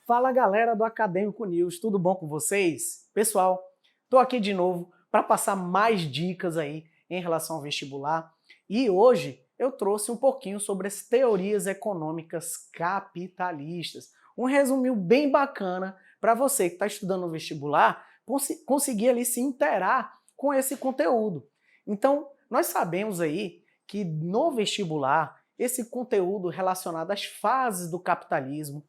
Fala galera do Acadêmico News, tudo bom com vocês? Pessoal, estou aqui de novo para passar mais dicas aí em relação ao vestibular e hoje eu trouxe um pouquinho sobre as teorias econômicas capitalistas. Um resuminho bem bacana para você que está estudando no vestibular conseguir ali se interar com esse conteúdo. Então, nós sabemos aí que no vestibular esse conteúdo relacionado às fases do capitalismo,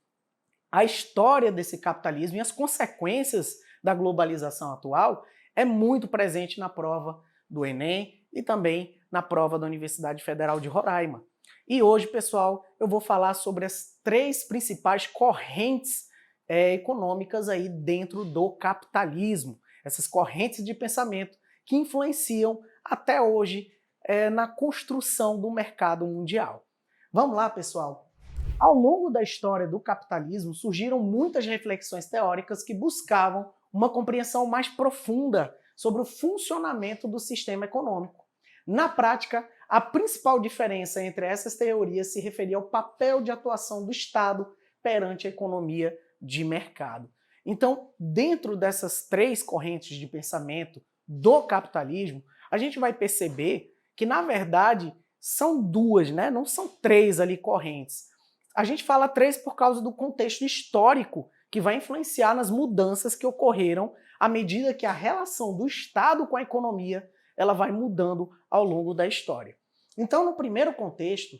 a história desse capitalismo e as consequências da globalização atual é muito presente na prova do Enem e também na prova da Universidade Federal de Roraima. E hoje, pessoal, eu vou falar sobre as três principais correntes econômicas aí dentro do capitalismo. Essas correntes de pensamento que influenciam até hoje na construção do mercado mundial. Vamos lá, pessoal? Ao longo da história do capitalismo, surgiram muitas reflexões teóricas que buscavam uma compreensão mais profunda sobre o funcionamento do sistema econômico. Na prática, a principal diferença entre essas teorias se referia ao papel de atuação do Estado perante a economia de mercado. Então, dentro dessas três correntes de pensamento do capitalismo, a gente vai perceber que, na verdade, são duas, né? Não são três ali correntes. A gente fala três por causa do contexto histórico que vai influenciar nas mudanças que ocorreram à medida que a relação do Estado com a economia ela vai mudando ao longo da história. Então, no primeiro contexto,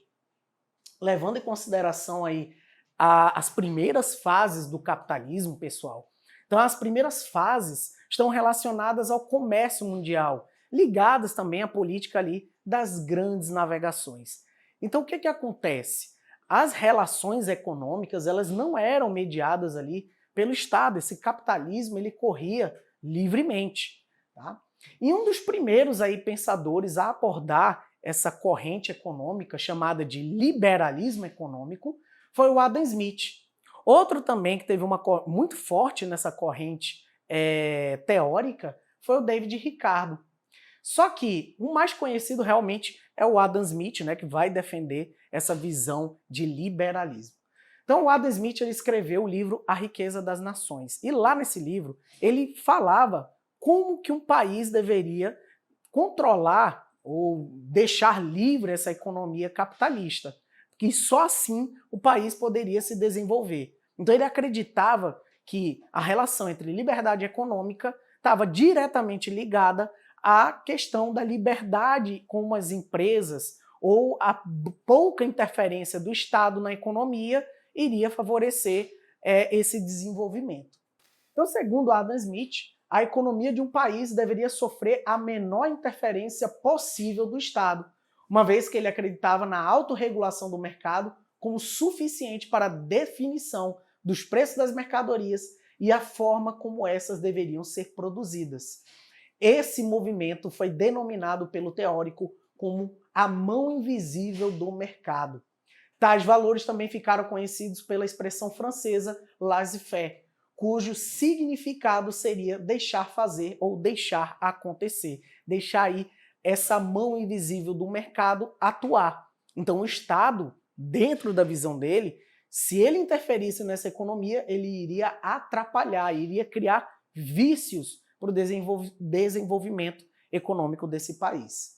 levando em consideração aí as primeiras fases do capitalismo, pessoal, então as primeiras fases estão relacionadas ao comércio mundial, ligadas também à política ali das grandes navegações. Então, o que acontece? As relações econômicas elas não eram mediadas ali pelo Estado. Esse capitalismo ele corria livremente. Tá? E um dos primeiros aí pensadores a abordar essa corrente econômica chamada de liberalismo econômico foi o Adam Smith. Outro também que teve uma muito forte nessa corrente teórica foi o David Ricardo. Só que o mais conhecido realmente é o Adam Smith, né, que vai defender essa visão de liberalismo. Então o Adam Smith ele escreveu o livro A Riqueza das Nações. E lá nesse livro ele falava como que um país deveria controlar ou deixar livre essa economia capitalista, que só assim o país poderia se desenvolver. Então ele acreditava que a relação entre liberdade econômica estava diretamente ligada à questão da liberdade com as empresas ou a pouca interferência do Estado na economia iria favorecer esse desenvolvimento. Então, segundo Adam Smith, a economia de um país deveria sofrer a menor interferência possível do Estado, uma vez que ele acreditava na autorregulação do mercado como suficiente para a definição dos preços das mercadorias e a forma como essas deveriam ser produzidas. Esse movimento foi denominado pelo teórico como a mão invisível do mercado. Tais valores também ficaram conhecidos pela expressão francesa laissez-faire, cujo significado seria deixar fazer ou deixar acontecer, deixar aí essa mão invisível do mercado atuar. Então o Estado, dentro da visão dele, se ele interferisse nessa economia, ele iria atrapalhar, iria criar vícios para o desenvolvimento econômico desse país.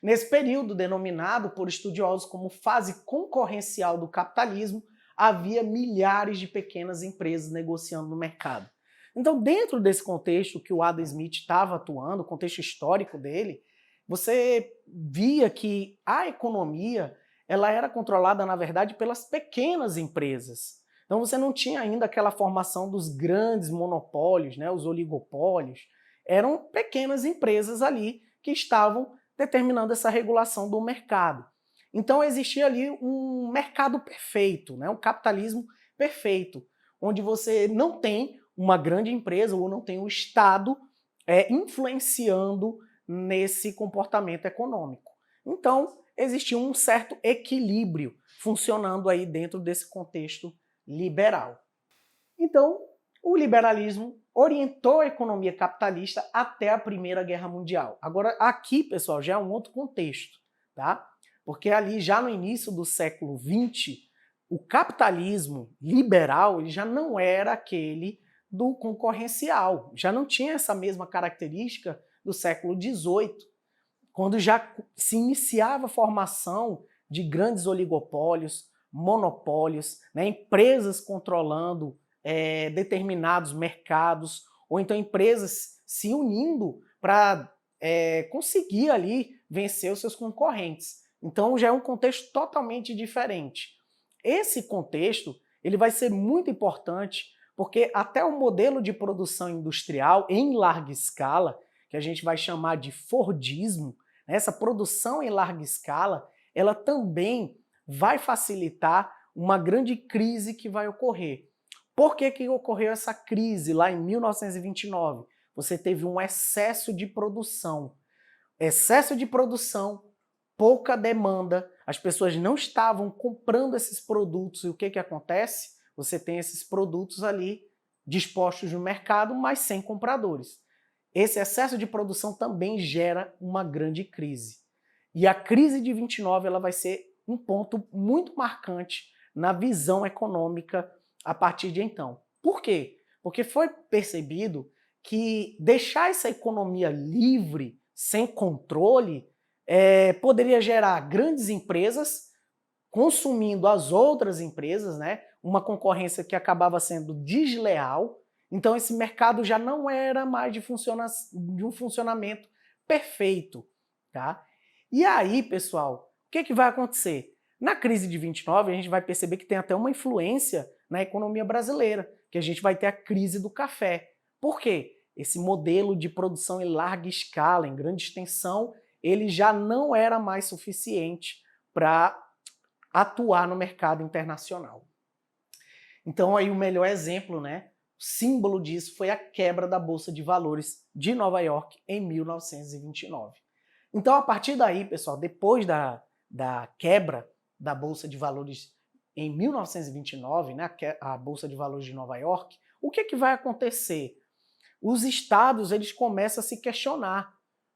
Nesse período, denominado por estudiosos como fase concorrencial do capitalismo, havia milhares de pequenas empresas negociando no mercado. Então, dentro desse contexto que o Adam Smith estava atuando, o contexto histórico dele, você via que a economia ela era controlada, na verdade, pelas pequenas empresas. Então você não tinha ainda aquela formação dos grandes monopólios, né, os oligopólios. Eram pequenas empresas ali que estavam determinando essa regulação do mercado. Então existia ali um mercado perfeito, né, um capitalismo perfeito, onde você não tem uma grande empresa ou não tem o Estado influenciando nesse comportamento econômico. Então existia um certo equilíbrio funcionando aí dentro desse contexto liberal. Então, o liberalismo orientou a economia capitalista até a Primeira Guerra Mundial. Agora, aqui, pessoal, já é um outro contexto, tá? Porque ali, já no início do século XX, o capitalismo liberal ele já não era aquele do concorrencial, já não tinha essa mesma característica do século XVIII, quando já se iniciava a formação de grandes oligopólios, monopólios, né, empresas controlando determinados mercados, ou então empresas se unindo para conseguir ali vencer os seus concorrentes. Então já é um contexto totalmente diferente. Esse contexto ele vai ser muito importante porque até o modelo de produção industrial em larga escala, que a gente vai chamar de Fordismo, essa produção em larga escala, ela também vai facilitar uma grande crise que vai ocorrer. Por que ocorreu essa crise lá em 1929? Você teve um excesso de produção. Excesso de produção, pouca demanda, as pessoas não estavam comprando esses produtos. E o que acontece? Você tem esses produtos ali dispostos no mercado, mas sem compradores. Esse excesso de produção também gera uma grande crise. E a crise de 29 ela vai ser um ponto muito marcante na visão econômica a partir de então. Por quê? Porque foi percebido que deixar essa economia livre, sem controle, poderia gerar grandes empresas consumindo as outras empresas, né? Uma concorrência que acabava sendo desleal. Então esse mercado já não era mais de um funcionamento perfeito, tá? E aí, pessoal, o que vai acontecer? Na crise de 29, a gente vai perceber que tem até uma influência na economia brasileira, que a gente vai ter a crise do café. Por quê? Esse modelo de produção em larga escala, em grande extensão, ele já não era mais suficiente para atuar no mercado internacional. Então aí o melhor exemplo, né, símbolo disso foi a quebra da Bolsa de Valores de Nova York em 1929. Então a partir daí, pessoal, depois da quebra da Bolsa de Valores em 1929, né, a Bolsa de Valores de Nova York, o que vai acontecer? Os estados eles começam a se questionar,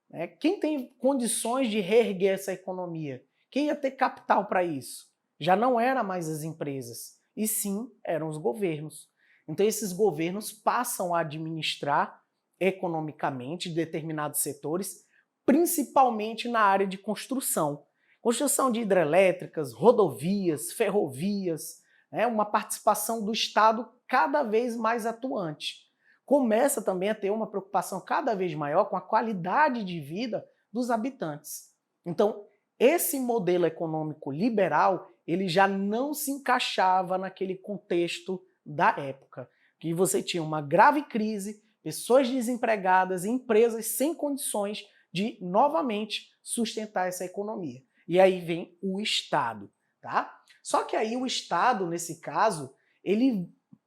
né? Quem tem condições de reerguer essa economia? Quem ia ter capital para isso? Já não era mais as empresas, e sim eram os governos. Então esses governos passam a administrar economicamente determinados setores, principalmente na área de construção. Construção de hidrelétricas, rodovias, ferrovias, né? Uma participação do Estado cada vez mais atuante. Começa também a ter uma preocupação cada vez maior com a qualidade de vida dos habitantes. Então, esse modelo econômico liberal, ele já não se encaixava naquele contexto da época, que você tinha uma grave crise, pessoas desempregadas e empresas sem condições de, novamente, sustentar essa economia. E aí vem o Estado, tá? Só que aí o Estado, nesse caso,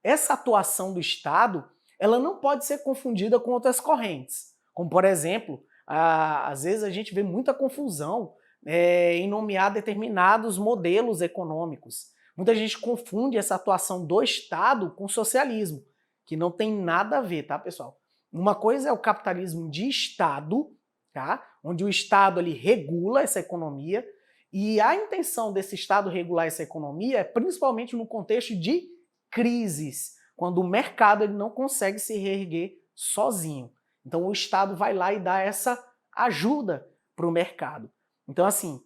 essa atuação do Estado, ela não pode ser confundida com outras correntes. Como, por exemplo, às vezes a gente vê muita confusão em nomear determinados modelos econômicos. Muita gente confunde essa atuação do Estado com socialismo, que não tem nada a ver, tá, pessoal? Uma coisa é o capitalismo de Estado, tá? Onde o Estado ele regula essa economia, e a intenção desse Estado regular essa economia é principalmente no contexto de crises, quando o mercado ele não consegue se reerguer sozinho. Então o Estado vai lá e dá essa ajuda para o mercado. Então assim,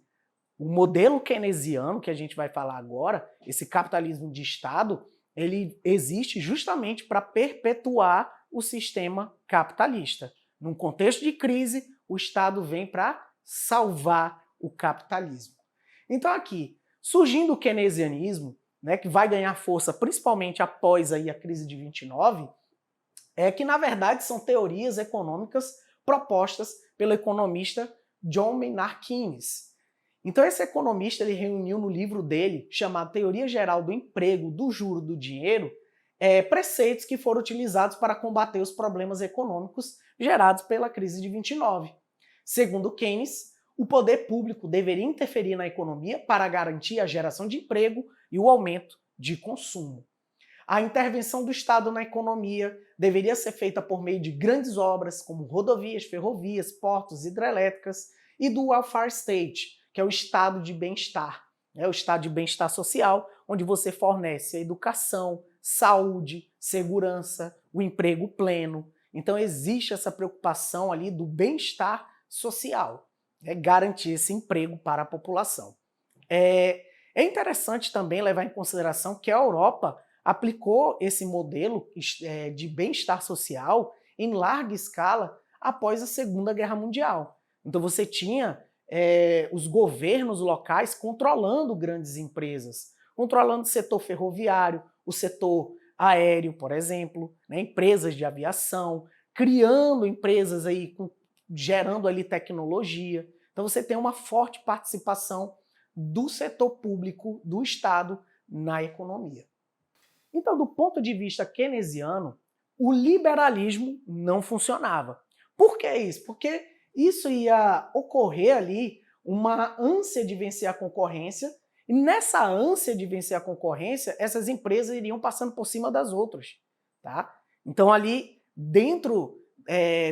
o modelo keynesiano que a gente vai falar agora, esse capitalismo de Estado, ele existe justamente para perpetuar o sistema capitalista. Num contexto de crise, o Estado vem para salvar o capitalismo. Então aqui, surgindo o keynesianismo, né, que vai ganhar força principalmente após aí a crise de 29, que na verdade são teorias econômicas propostas pelo economista John Maynard Keynes. Então esse economista ele reuniu no livro dele, chamado Teoria Geral do Emprego, do Juro do Dinheiro, preceitos que foram utilizados para combater os problemas econômicos gerados pela crise de 29. Segundo Keynes, o poder público deveria interferir na economia para garantir a geração de emprego e o aumento de consumo. A intervenção do Estado na economia deveria ser feita por meio de grandes obras, como rodovias, ferrovias, portos, hidrelétricas, e do welfare state, que é o estado de bem-estar, É o estado de bem-estar social, onde você fornece a educação, saúde, segurança, o emprego pleno. Então existe essa preocupação ali do bem-estar social, né? Garantir esse emprego para a população. É interessante também levar em consideração que a Europa aplicou esse modelo de bem-estar social em larga escala após a Segunda Guerra Mundial. Então você tinha os governos locais controlando grandes empresas, controlando o setor ferroviário, o setor aéreo, por exemplo, né, empresas de aviação, criando empresas aí, gerando ali tecnologia. Então você tem uma forte participação do setor público, do Estado, na economia. Então, do ponto de vista keynesiano, o liberalismo não funcionava. Por que isso? Porque isso ia ocorrer ali uma ânsia de vencer a concorrência, e nessa ânsia de vencer a concorrência, essas empresas iriam passando por cima das outras. Tá? Então, ali, dentro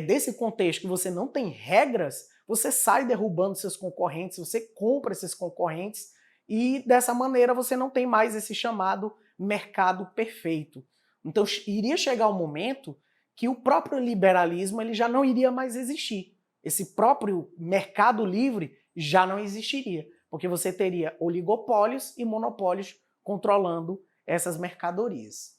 desse contexto que você não tem regras, você sai derrubando seus concorrentes, você compra esses concorrentes, e dessa maneira você não tem mais esse chamado mercado perfeito. Então iria chegar um momento que o próprio liberalismo ele já não iria mais existir. Esse próprio mercado livre já não existiria, porque você teria oligopólios e monopólios controlando essas mercadorias.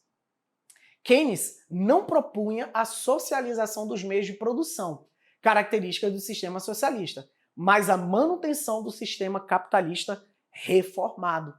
Keynes não propunha a socialização dos meios de produção, característica do sistema socialista, mas a manutenção do sistema capitalista reformado.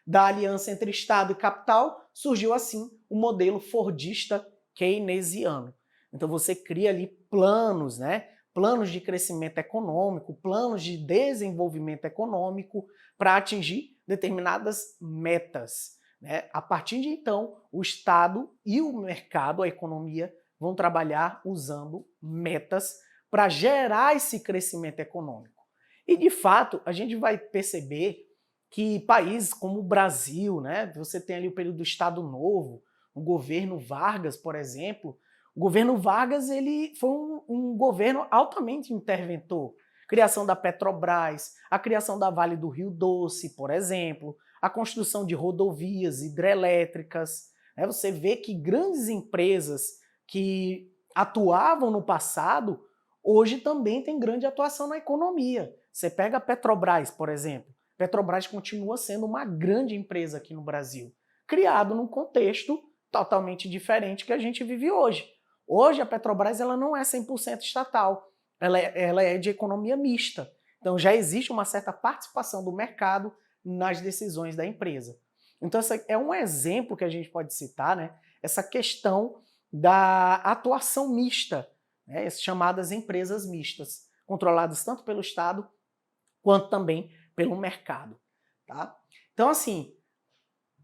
Da aliança entre Estado e capital, surgiu assim o modelo fordista keynesiano. Então você cria ali planos, né? Planos de crescimento econômico, planos de desenvolvimento econômico para atingir determinadas metas. Né? A partir de então, o Estado e o mercado, a economia, vão trabalhar usando metas para gerar esse crescimento econômico. E, de fato, a gente vai perceber que países como o Brasil, né, você tem ali o período do Estado Novo, o governo Vargas, por exemplo, o governo Vargas ele foi um governo altamente interventor. Criação da Petrobras, a criação da Vale do Rio Doce, por exemplo, a construção de rodovias hidrelétricas. Né? Você vê que grandes empresas que atuavam no passado, hoje também têm grande atuação na economia. Você pega a Petrobras, por exemplo. Petrobras continua sendo uma grande empresa aqui no Brasil, criado num contexto totalmente diferente que a gente vive hoje. Hoje a Petrobras ela não é 100% estatal, ela é de economia mista. Então já existe uma certa participação do mercado nas decisões da empresa. Então esse é um exemplo que a gente pode citar, né? Essa questão da atuação mista, né? As chamadas empresas mistas, controladas tanto pelo Estado quanto também pelo mercado. Tá? Então, assim,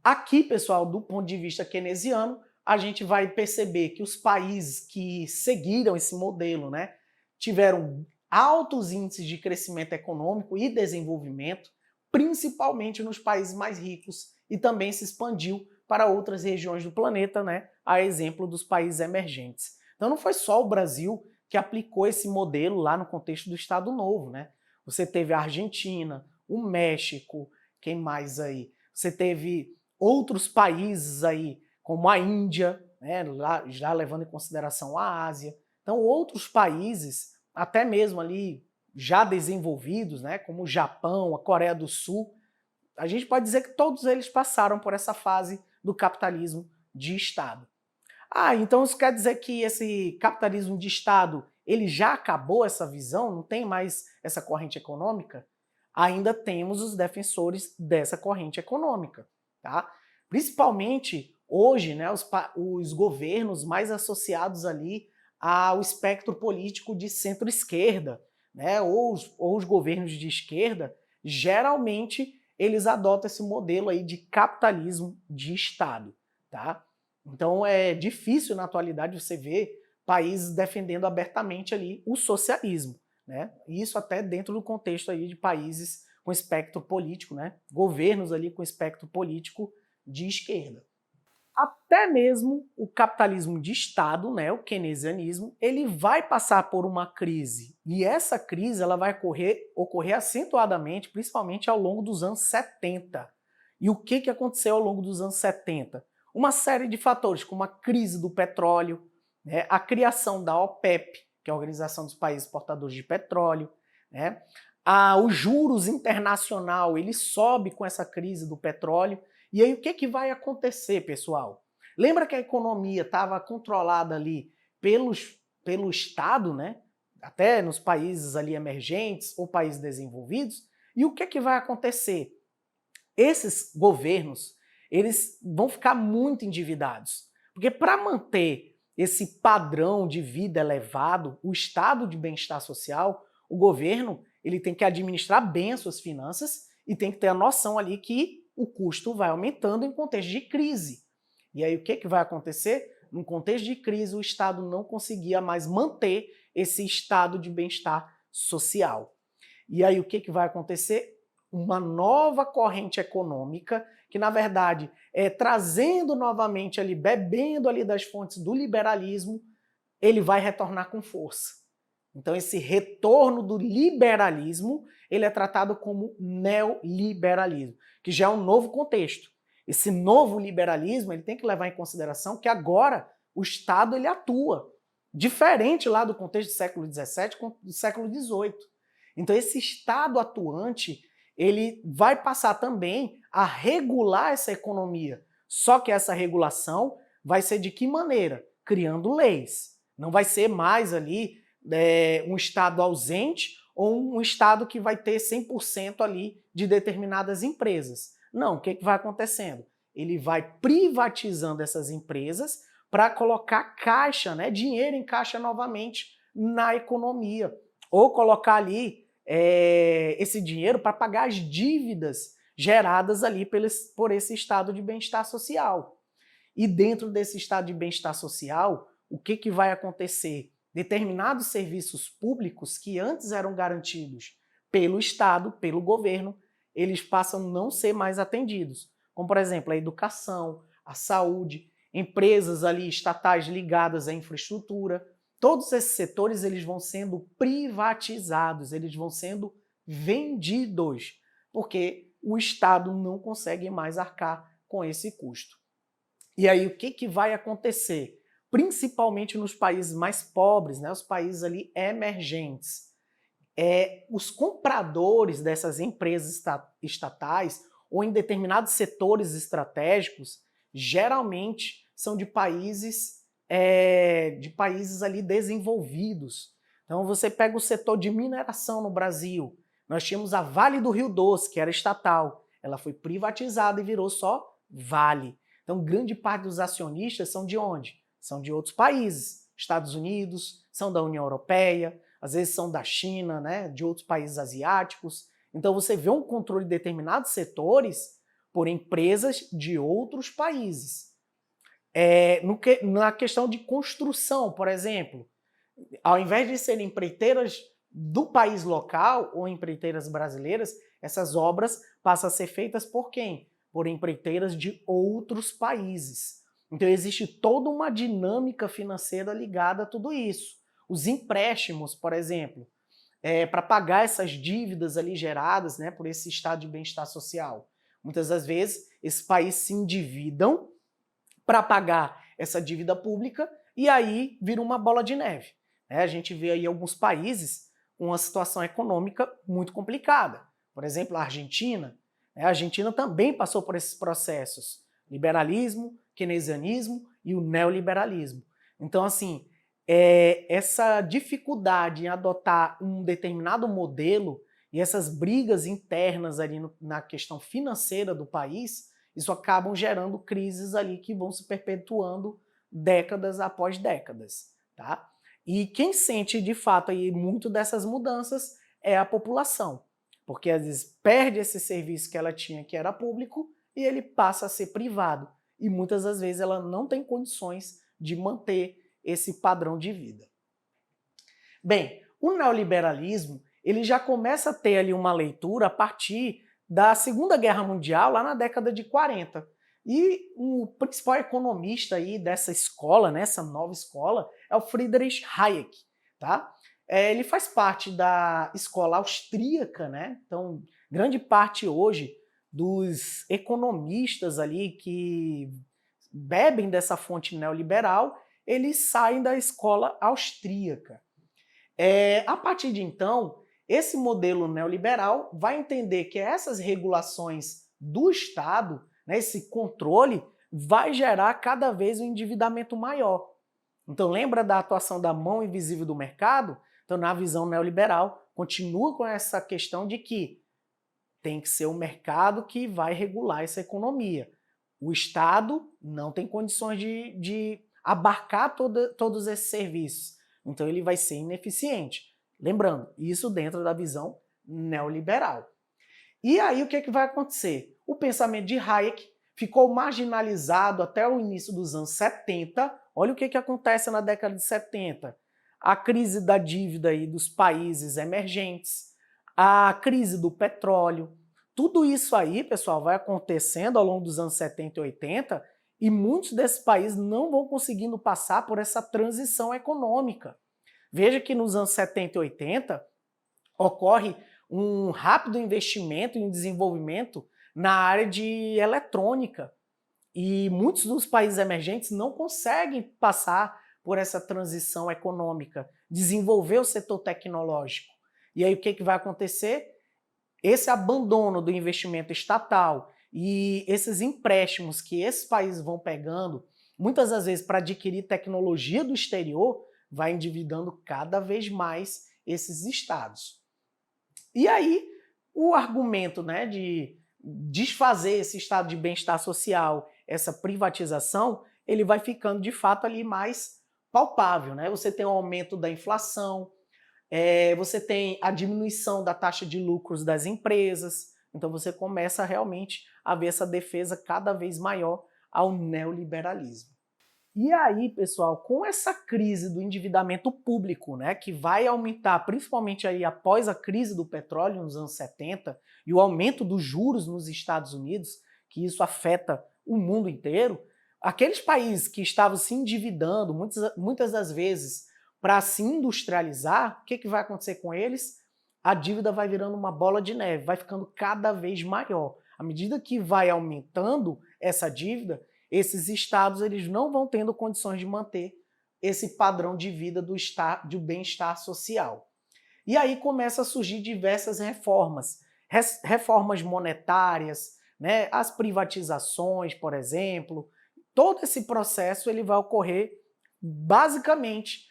aqui, pessoal, do ponto de vista keynesiano, a gente vai perceber que os países que seguiram esse modelo, né, tiveram altos índices de crescimento econômico e desenvolvimento, principalmente nos países mais ricos, e também se expandiu para outras regiões do planeta, né, a exemplo dos países emergentes. Então não foi só o Brasil que aplicou esse modelo lá no contexto do Estado Novo, né? Você teve a Argentina, o México, quem mais aí? Você teve outros países aí, como a Índia, né, lá, já levando em consideração a Ásia. Então, outros países, até mesmo ali já desenvolvidos, né, como o Japão, a Coreia do Sul, a gente pode dizer que todos eles passaram por essa fase do capitalismo de Estado. Ah, então isso quer dizer que esse capitalismo de Estado, ele já acabou essa visão? Não tem mais essa corrente econômica? Ainda temos os defensores dessa corrente econômica, tá? Principalmente hoje, né, os governos mais associados ali ao espectro político de centro-esquerda, né, ou os governos de esquerda, geralmente eles adotam esse modelo aí de capitalismo de Estado, tá? Então é difícil na atualidade você ver países defendendo abertamente ali o socialismo, né? Isso até dentro do contexto aí de países com espectro político, né? Governos ali com espectro político de esquerda. até mesmo o capitalismo de Estado, né, o keynesianismo, ele vai passar por uma crise. E essa crise ela vai ocorrer acentuadamente, principalmente ao longo dos anos 70. E o que aconteceu ao longo dos anos 70? Uma série de fatores, como a crise do petróleo, né, a criação da OPEP, que é a Organização dos Países Exportadores de Petróleo, né, os juros internacional ele sobe com essa crise do petróleo. E aí o que vai acontecer, pessoal? Lembra que a economia estava controlada ali pelo Estado, né? Até nos países ali emergentes ou países desenvolvidos? E o que vai acontecer? Esses governos, eles vão ficar muito endividados. Porque para manter esse padrão de vida elevado, o estado de bem-estar social, o governo ele tem que administrar bem as suas finanças e tem que ter a noção ali que o custo vai aumentando em contexto de crise. E aí o que vai acontecer? Num contexto de crise, o Estado não conseguia mais manter esse estado de bem-estar social. E aí o que vai acontecer? Uma nova corrente econômica que, na verdade, trazendo novamente ali, bebendo ali das fontes do liberalismo, ele vai retornar com força. Então esse retorno do liberalismo, ele é tratado como neoliberalismo, que já é um novo contexto. Esse novo liberalismo, ele tem que levar em consideração que agora o Estado ele atua, diferente lá do contexto do século XVII com do século XVIII. Então esse Estado atuante, ele vai passar também a regular essa economia. Só que essa regulação vai ser de que maneira? Criando leis. Não vai ser mais ali um Estado ausente ou um Estado que vai ter 100% ali de determinadas empresas. Não, o que vai acontecendo? Ele vai privatizando essas empresas para colocar caixa, né, dinheiro em caixa novamente na economia. Ou colocar ali esse dinheiro para pagar as dívidas geradas ali por esse estado de bem-estar social. E dentro desse estado de bem-estar social, o que vai acontecer? Determinados serviços públicos que antes eram garantidos pelo Estado, pelo governo, eles passam a não ser mais atendidos. Como, por exemplo, a educação, a saúde, empresas ali estatais ligadas à infraestrutura. Todos esses setores eles vão sendo privatizados, eles vão sendo vendidos, porque o Estado não consegue mais arcar com esse custo. E aí o que vai acontecer? Principalmente nos países mais pobres, né, os países ali emergentes. Os compradores dessas empresas estatais ou em determinados setores estratégicos, geralmente são de países ali desenvolvidos. Então você pega o setor de mineração no Brasil, nós tínhamos a Vale do Rio Doce, que era estatal, ela foi privatizada e virou só Vale. Então grande parte dos acionistas são de onde? São de outros países, Estados Unidos, são da União Europeia, às vezes são da China, né, de outros países asiáticos. Então você vê um controle de determinados setores por empresas de outros países. Na questão de construção, por exemplo, ao invés de serem empreiteiras do país local ou empreiteiras brasileiras, essas obras passam a ser feitas por quem? Por empreiteiras de outros países. Então existe toda uma dinâmica financeira ligada a tudo isso. Os empréstimos, por exemplo, para pagar essas dívidas ali geradas, né, por esse estado de bem-estar social. Muitas das vezes, esses países se endividam para pagar essa dívida pública e aí vira uma bola de neve. A gente vê aí alguns países com uma situação econômica muito complicada. Por exemplo, a Argentina. A Argentina também passou por esses processos. Liberalismo, keynesianismo e o neoliberalismo. Então, assim, essa dificuldade em adotar um determinado modelo e essas brigas internas ali na questão financeira do país, isso acabam gerando crises ali que vão se perpetuando décadas após décadas, tá? E quem sente de fato aí muito dessas mudanças é a população, porque às vezes perde esse serviço que ela tinha que era público e ele passa a ser privado. E muitas das vezes ela não tem condições de manter esse padrão de vida. Bem, o neoliberalismo ele já começa a ter ali uma leitura a partir da Segunda Guerra Mundial, lá na década de 40. E o principal economista aí dessa escola, né, essa nova escola, é o Friedrich Hayek, tá? Ele faz parte da escola austríaca, né? Então, grande parte hoje dos economistas ali que bebem dessa fonte neoliberal, eles saem da escola austríaca. A partir de então, esse modelo neoliberal vai entender que essas regulações do Estado, né, esse controle, vai gerar cada vez um endividamento maior. Então, lembra da atuação da mão invisível do mercado? Então, na visão neoliberal, continua com essa questão de que tem que ser o mercado que vai regular essa economia. O Estado não tem condições de abarcar todos esses serviços. Então ele vai ser ineficiente. Lembrando, isso dentro da visão neoliberal. E aí o que vai acontecer? O pensamento de Hayek ficou marginalizado até o início dos anos 70. Olha o que acontece na década de 70. A crise da dívida aí dos países emergentes, a crise do petróleo. Tudo isso aí, pessoal, vai acontecendo ao longo dos anos 70 e 80 e muitos desses países não vão conseguindo passar por essa transição econômica. Veja que nos anos 70 e 80 ocorre um rápido investimento em desenvolvimento na área de eletrônica e muitos dos países emergentes não conseguem passar por essa transição econômica, desenvolver o setor tecnológico. E aí o que vai acontecer? Esse abandono do investimento estatal e esses empréstimos que esses países vão pegando, muitas das vezes para adquirir tecnologia do exterior, vai endividando cada vez mais esses estados. E aí, o argumento, né, de desfazer esse estado de bem-estar social, essa privatização, ele vai ficando de fato ali mais palpável, né? Você tem o aumento da inflação, você tem a diminuição da taxa de lucros das empresas, então você começa realmente a ver essa defesa cada vez maior ao neoliberalismo. E aí, pessoal, com essa crise do endividamento público, né, que vai aumentar principalmente aí após a crise do petróleo nos anos 70 e o aumento dos juros nos Estados Unidos, que isso afeta o mundo inteiro, aqueles países que estavam se endividando muitas das vezes para se industrializar, o que vai acontecer com eles? A dívida vai virando uma bola de neve, vai ficando cada vez maior. À medida que vai aumentando essa dívida, esses estados eles não vão tendo condições de manter esse padrão de vida do bem-estar social. E aí começa a surgir diversas reformas, reformas monetárias, né, as privatizações, por exemplo. Todo esse processo ele vai ocorrer basicamente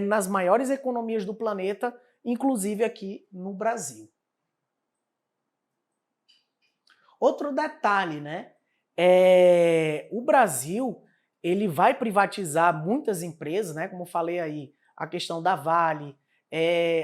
nas maiores economias do planeta, inclusive aqui no Brasil. Outro detalhe, né? O Brasil ele vai privatizar muitas empresas, né? Como falei aí, a questão da Vale,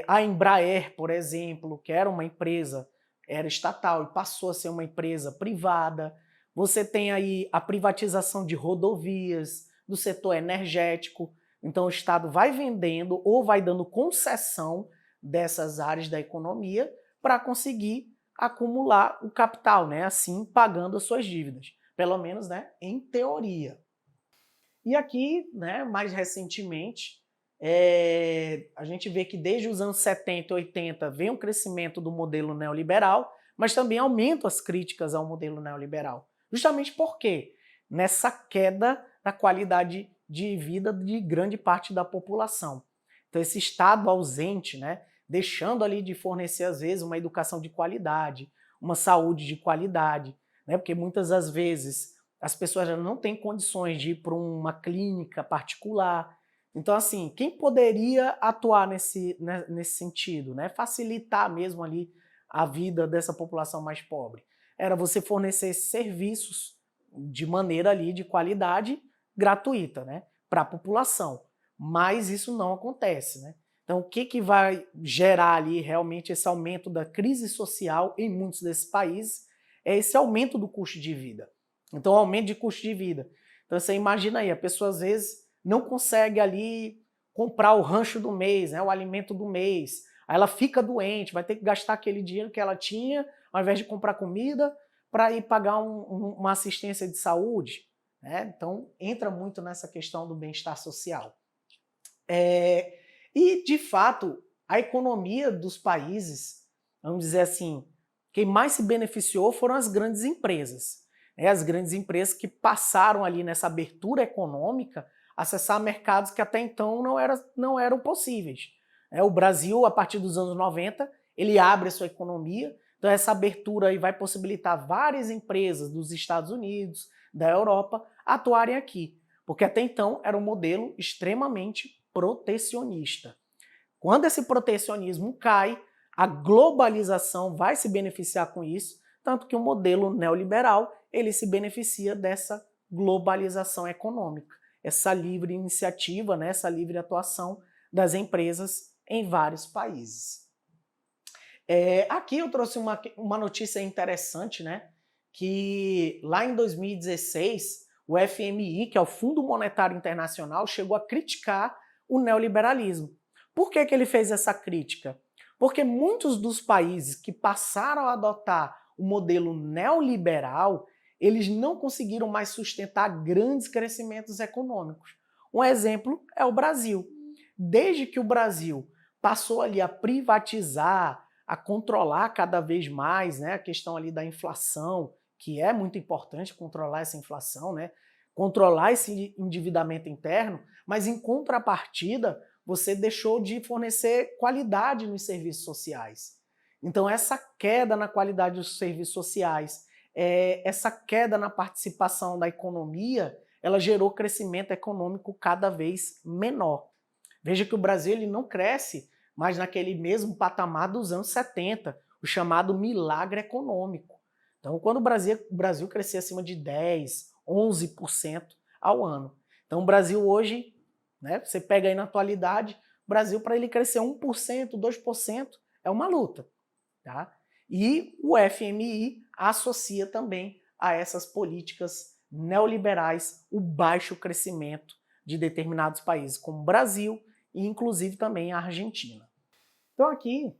a Embraer, por exemplo, que era uma empresa, era estatal e passou a ser uma empresa privada. Você tem aí a privatização de rodovias, do setor energético. Então o Estado vai vendendo ou vai dando concessão dessas áreas da economia para conseguir acumular o capital, né? Assim pagando as suas dívidas, pelo menos, né, em teoria. E aqui, né, mais recentemente, a gente vê que desde os anos 70 e 80 vem um crescimento do modelo neoliberal, mas também aumentam as críticas ao modelo neoliberal. Justamente porque nessa queda da qualidade de vida de grande parte da população. Então esse Estado ausente, né, deixando ali de fornecer às vezes uma educação de qualidade, uma saúde de qualidade, né, porque muitas das vezes as pessoas já não têm condições de ir para uma clínica particular. Então assim, quem poderia atuar nesse sentido, né, facilitar mesmo ali a vida dessa população mais pobre? Era você fornecer serviços de maneira ali de qualidade gratuita, né, para a população. Mas isso não acontece, né? Então, o que vai gerar ali realmente esse aumento da crise social em muitos desses países é esse aumento do custo de vida. Então, o aumento de custo de vida. Então, você imagina aí, a pessoa às vezes não consegue ali comprar o rancho do mês, né, o alimento do mês. Aí ela fica doente, vai ter que gastar aquele dinheiro que ela tinha, ao invés de comprar comida, para ir pagar uma assistência de saúde, né? Então, entra muito nessa questão do bem-estar social. E, de fato, a economia dos países, vamos dizer assim, quem mais se beneficiou foram as grandes empresas. As grandes empresas que passaram ali nessa abertura econômica acessar mercados que até então não eram possíveis. O Brasil, a partir dos anos 90, ele abre a sua economia, então essa abertura aí vai possibilitar várias empresas dos Estados Unidos, da Europa, atuarem aqui, porque até então era um modelo extremamente protecionista. Quando esse protecionismo cai, a globalização vai se beneficiar com isso, tanto que o modelo neoliberal ele se beneficia dessa globalização econômica, essa livre iniciativa, né, essa livre atuação das empresas em vários países. Aqui eu trouxe uma notícia interessante, né, que lá em 2016 o FMI, que é o Fundo Monetário Internacional, chegou a criticar o neoliberalismo. Por que ele fez essa crítica? Porque muitos dos países que passaram a adotar o modelo neoliberal, eles não conseguiram mais sustentar grandes crescimentos econômicos. Um exemplo é o Brasil. Desde que o Brasil passou ali a privatizar, a controlar cada vez mais, né, a questão ali da inflação, que é muito importante controlar essa inflação, né, controlar esse endividamento interno, mas em contrapartida, você deixou de fornecer qualidade nos serviços sociais. Então, essa queda na qualidade dos serviços sociais, essa queda na participação da economia, ela gerou crescimento econômico cada vez menor. Veja que o Brasil ele não cresce mais naquele mesmo patamar dos anos 70, o chamado milagre econômico. Então, quando o Brasil crescia acima de 10%, 11% ao ano. Então, o Brasil hoje, né, você pega aí na atualidade, o Brasil, para ele crescer 1%, 2%, é uma luta. Tá? E o FMI associa também a essas políticas neoliberais o baixo crescimento de determinados países, como o Brasil e inclusive também a Argentina. Então aqui,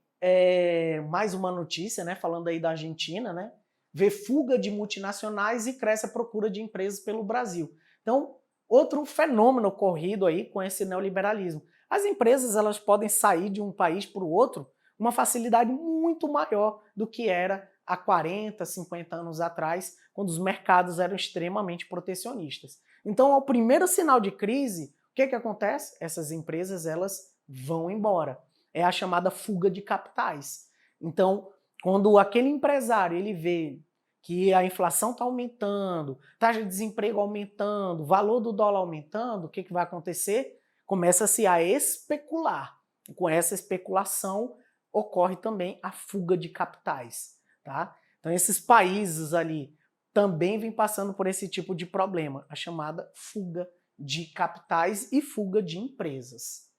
mais uma notícia, né, falando aí da Argentina, né, vê fuga de multinacionais e cresce a procura de empresas pelo Brasil. Então, outro fenômeno ocorrido aí com esse neoliberalismo. As empresas elas podem sair de um país para o outro uma facilidade muito maior do que era há 40, 50 anos atrás, quando os mercados eram extremamente protecionistas. Então, ao primeiro sinal de crise, o que acontece? Essas empresas elas vão embora. É a chamada fuga de capitais. Então, quando aquele empresário ele vê que a inflação está aumentando, taxa de desemprego aumentando, o valor do dólar aumentando, o que vai acontecer? Começa-se a especular. E com essa especulação ocorre também a fuga de capitais. Tá? Então esses países ali também vêm passando por esse tipo de problema, a chamada fuga de capitais e fuga de empresas.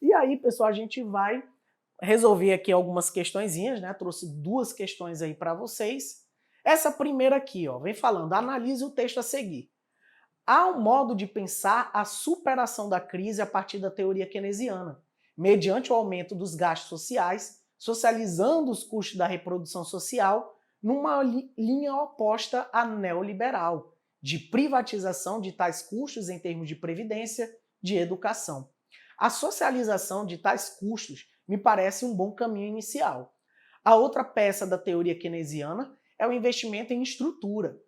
E aí, pessoal, a gente vai resolver aqui algumas questõezinhas, né? Trouxe duas questões aí para vocês. Essa primeira aqui, ó, vem falando, analise o texto a seguir. Há um modo de pensar a superação da crise a partir da teoria keynesiana, mediante o aumento dos gastos sociais, socializando os custos da reprodução social, numa linha oposta à neoliberal, de privatização de tais custos em termos de previdência, de educação. A socialização de tais custos me parece um bom caminho inicial. A outra peça da teoria keynesiana é o investimento em estrutura.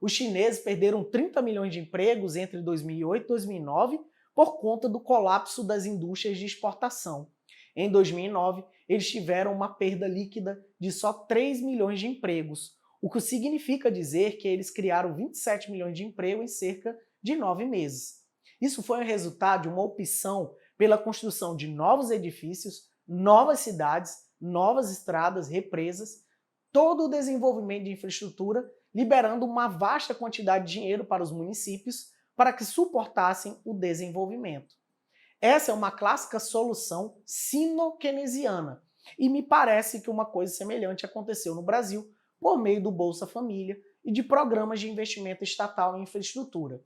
Os chineses perderam 30 milhões de empregos entre 2008 e 2009 por conta do colapso das indústrias de exportação. Em 2009, eles tiveram uma perda líquida de só 3 milhões de empregos, o que significa dizer que eles criaram 27 milhões de empregos em cerca de 9 meses. Isso foi o resultado de uma opção pela construção de novos edifícios, novas cidades, novas estradas, represas, todo o desenvolvimento de infraestrutura, liberando uma vasta quantidade de dinheiro para os municípios para que suportassem o desenvolvimento. Essa é uma clássica solução sino-keynesiana e me parece que uma coisa semelhante aconteceu no Brasil por meio do Bolsa Família e de programas de investimento estatal em infraestrutura.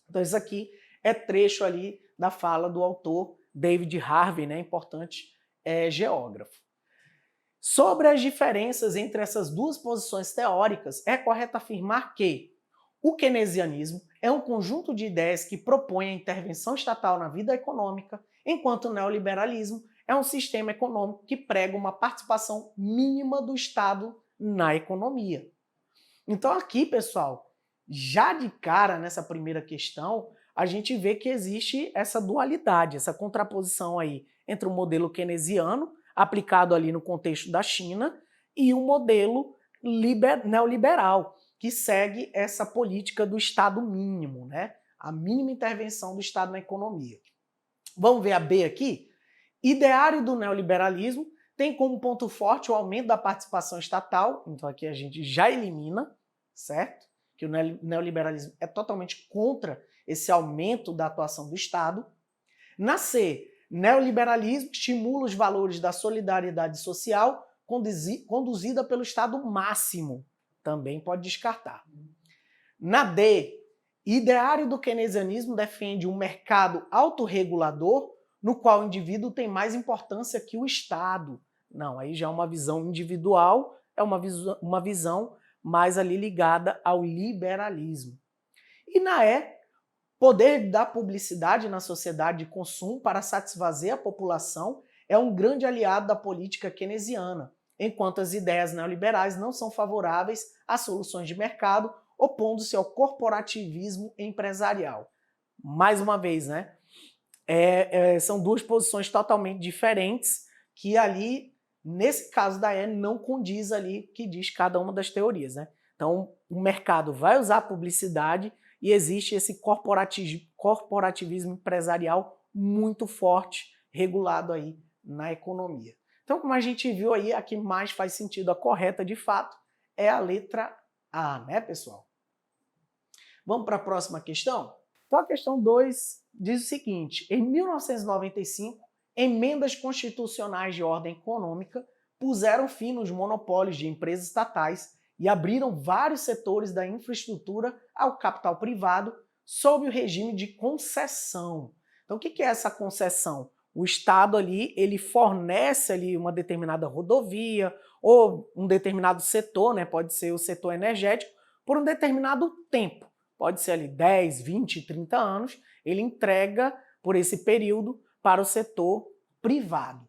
Então isso aqui é trecho ali da fala do autor David Harvey, né, importante geógrafo. Sobre as diferenças entre essas duas posições teóricas, é correto afirmar que o keynesianismo é um conjunto de ideias que propõe a intervenção estatal na vida econômica, enquanto o neoliberalismo é um sistema econômico que prega uma participação mínima do Estado na economia. Então aqui, pessoal, já de cara nessa primeira questão, a gente vê que existe essa dualidade, essa contraposição aí entre o modelo keynesiano, aplicado ali no contexto da China, e o modelo neoliberal, que segue essa política do Estado mínimo, né? A mínima intervenção do Estado na economia. Vamos ver a B aqui? Ideário do neoliberalismo tem como ponto forte o aumento da participação estatal, então aqui a gente já elimina, certo? Que o neoliberalismo é totalmente contra esse aumento da atuação do Estado. Na C, neoliberalismo estimula os valores da solidariedade social conduzida pelo Estado máximo. Também pode descartar. Na D, ideário do keynesianismo defende um mercado autorregulador no qual o indivíduo tem mais importância que o Estado. Não, aí já é uma visão individual, é uma visão mais ali ligada ao liberalismo. E na E, poder da publicidade na sociedade de consumo para satisfazer a população é um grande aliado da política keynesiana, enquanto as ideias neoliberais não são favoráveis a soluções de mercado, opondo-se ao corporativismo empresarial. Mais uma vez, né? São duas posições totalmente diferentes que ali, nesse caso da E, não condiz ali que diz cada uma das teorias, né? Então, o mercado vai usar a publicidade e existe esse corporativismo empresarial muito forte, regulado aí na economia. Então, como a gente viu aí, a que mais faz sentido, a correta de fato, é a letra A, né, pessoal? Vamos para a próxima questão? Então, a questão 2 diz o seguinte: em 1995, emendas constitucionais de ordem econômica puseram fim nos monopólios de empresas estatais e abriram vários setores da infraestrutura ao capital privado sob o regime de concessão. Então, o que é essa concessão? O Estado ali, ele fornece ali uma determinada rodovia ou um determinado setor, né? Pode ser o setor energético, por um determinado tempo. Pode ser ali 10, 20, 30 anos, ele entrega por esse período para o setor privado.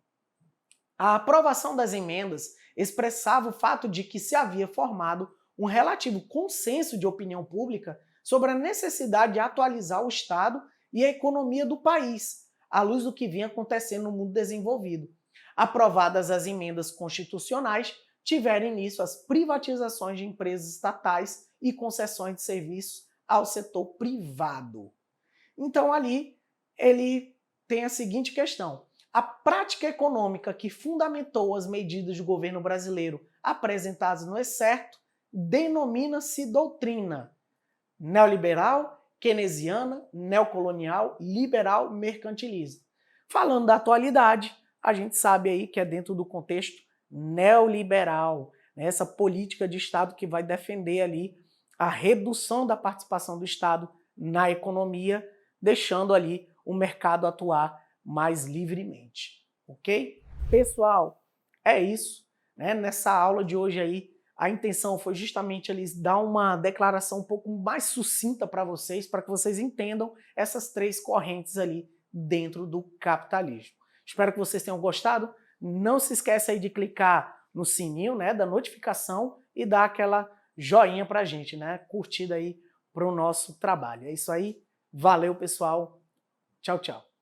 A aprovação das emendas expressava o fato de que se havia formado um relativo consenso de opinião pública sobre a necessidade de atualizar o Estado e a economia do país, à luz do que vinha acontecendo no mundo desenvolvido. Aprovadas as emendas constitucionais, tiveram início as privatizações de empresas estatais e concessões de serviços ao setor privado. Então ali ele tem a seguinte questão: a prática econômica que fundamentou as medidas do governo brasileiro apresentadas no excerto denomina-se doutrina neoliberal, keynesiana, neocolonial, liberal, mercantilista. Falando da atualidade, a gente sabe aí que é dentro do contexto neoliberal, né? Essa política de Estado que vai defender ali a redução da participação do Estado na economia, deixando ali o mercado atuar mais livremente, ok? Pessoal, é isso, né? Nessa aula de hoje aí, a intenção foi justamente eles dar uma declaração um pouco mais sucinta para que vocês entendam essas três correntes ali dentro do capitalismo. Espero que vocês tenham gostado. Não se esqueça aí de clicar no sininho, né, da notificação e dar aquela joinha pra gente, né? Curtida aí pro nosso trabalho. É isso aí. Valeu, pessoal. Tchau, tchau.